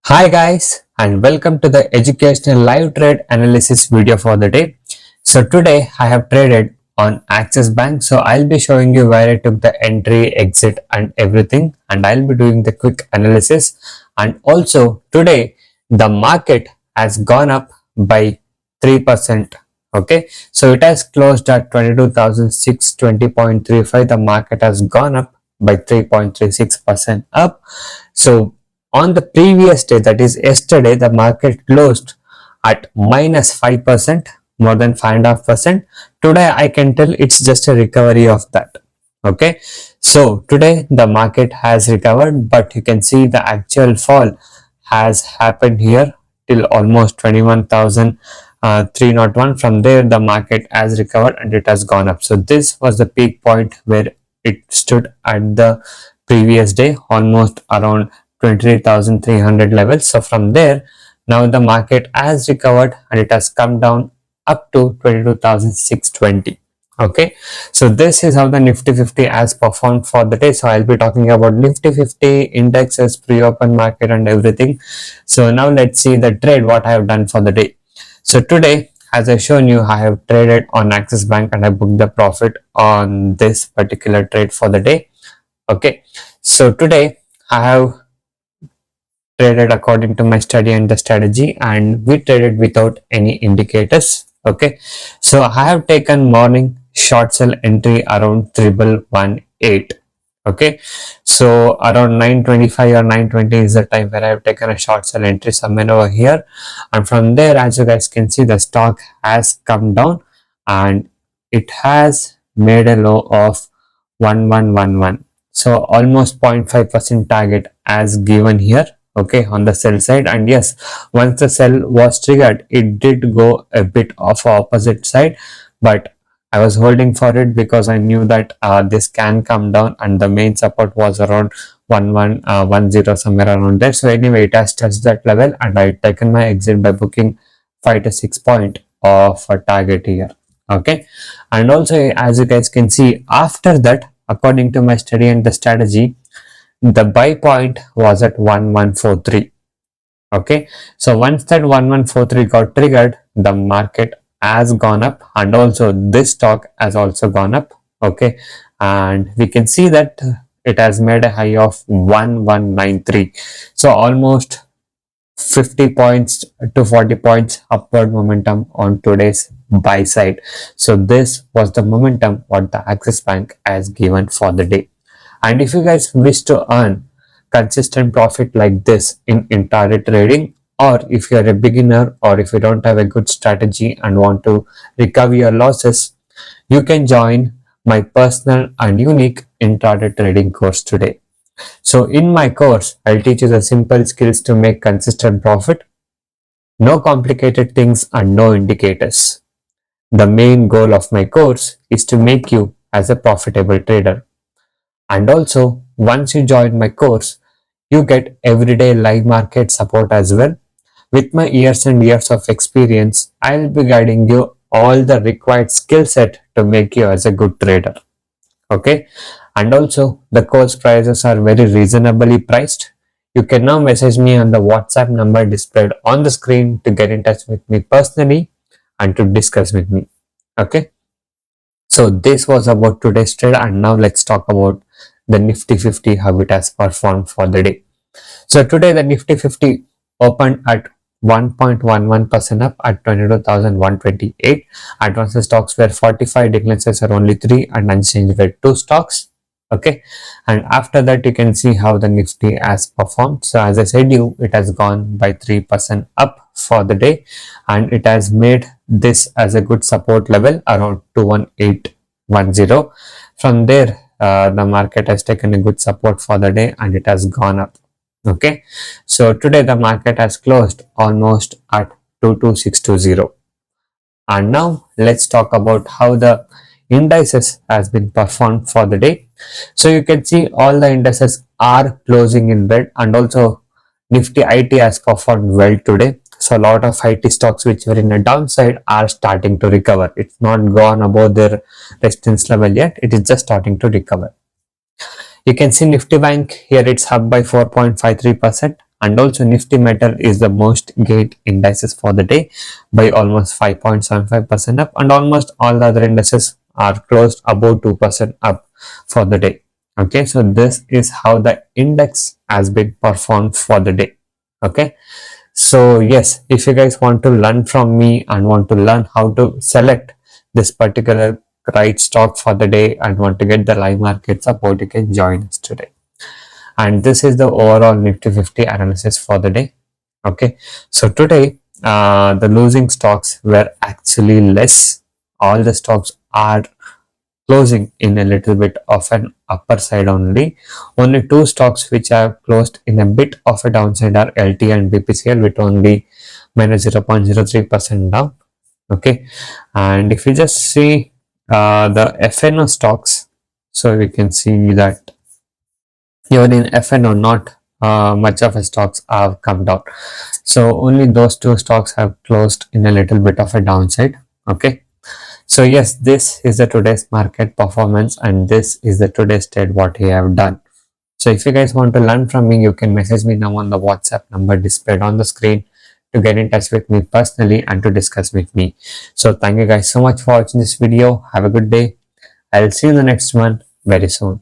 Hi guys, and welcome to the educational live trade analysis video for the day. So today I have traded on Axis Bank. So I'll be showing you where I took the entry, exit and everything, and I'll be doing the quick analysis. And also today the market has gone up by 3%. Okay, so it has closed at 22,620.35. The market has gone up by 3.36% up. So on the previous day, that is yesterday, the market closed at minus 5%, more than 5.5%. Today, I can tell it's just a recovery of that. Okay, so today the market has recovered, but you can see the actual fall has happened here till almost 21,301. From there, the market has recovered and it has gone up. So this was the peak point where it stood at the previous day, almost around 23,300 levels. So from there, now the market has recovered and it has come down up to 22,620. Okay, so this is how the Nifty 50 has performed for the day. So I'll be talking about Nifty 50 indexes, pre-open market and everything. So now let's see the trade what I have done for the day. So today, as I shown you, I have traded on Axis Bank and I booked the profit on this particular trade for the day. Okay, so today I have traded according to my study and the strategy, and we traded without any indicators. Okay, so I have taken morning short sell entry around 3118. Okay, so around 925 or 920 is the time where I have taken a short sell entry somewhere over here, and from there, as you guys can see, the stock has come down and it has made a low of 1111. So almost 0.5% target as given here. Okay, on the sell side, and yes, once the sell was triggered, it did go a bit of opposite side, but I was holding for it because I knew that this can come down, and the main support was around 1110, somewhere around there. So anyway, it has touched that level and I taken my exit by booking 5 to 6 point of a target here. Okay, and also as you guys can see, after that, according to my study and the strategy, the buy point was at 1143. Okay, so once that 1143 got triggered, the market has gone up and also this stock has also gone up. Okay, and we can see that it has made a high of 1193. So almost 50 points to 40 points upward momentum on today's buy side. So this was the momentum what the Axis Bank has given for the day. And if you guys wish to earn consistent profit like this in intraday trading, or if you're a beginner or if you don't have a good strategy and want to recover your losses, you can join my personal and unique intraday trading course today. So in my course, I'll teach you the simple skills to make consistent profit. No complicated things and no indicators. The main goal of my course is to make you as a profitable trader. And also, once you join my course, you get everyday live market support as well. With my years and years of experience, I'll be guiding you all the required skill set to make you as a good trader. Okay, and also the course prices are very reasonably priced. You can now message me on the WhatsApp number displayed on the screen to get in touch with me personally and to discuss with me. Okay, so this was about today's trade, and now let's talk about the Nifty 50, how it has performed for the day. So today the Nifty 50 opened at 1.11% up at 22,128. Advanced stocks were 45, declines are only 3, and unchanged were 2 stocks. Okay, and after that you can see how the Nifty has performed. So as I said you, it has gone by 3% up for the day, and it has made this as a good support level around 21810. From there, the market has taken a good support for the day and it has gone up. Okay, so today the market has closed almost at 22620. And now let's talk about how the indices has been performed for the day. So you can see all the indices are closing in red, and also Nifty IT has performed well today. So a lot of IT stocks which were in a downside are starting to recover. It's not gone above their resistance level yet. It is just starting to recover. You can see Nifty Bank here, it's up by 4.53%, and also Nifty Metal is the most gained indices for the day by almost 5.75% up, and almost all the other indices are closed above 2% up for the day. Okay, so this is how the index has been performed for the day. Okay, so yes, if you guys want to learn from me and want to learn how to select this particular right stock for the day and want to get the live market support, you can join us today. And this is the overall Nifty 50 analysis for the day. Okay, so today the losing stocks were actually less. All the stocks are closing in a little bit of an upper side only. Only two stocks which have closed in a bit of a downside are LT and BPCL with only minus 0.03% down. Okay, and if you just see the FNO stocks, so we can see that even in FNO not much of a stocks have come down. So only those two stocks have closed in a little bit of a downside. Okay, so yes, this is the today's market performance and this is the today's trade what we have done. So if you guys want to learn from me, you can message me now on the WhatsApp number displayed on the screen to get in touch with me personally and to discuss with me. So thank you guys so much for watching this video. Have a good day. I'll see you in the next one very soon.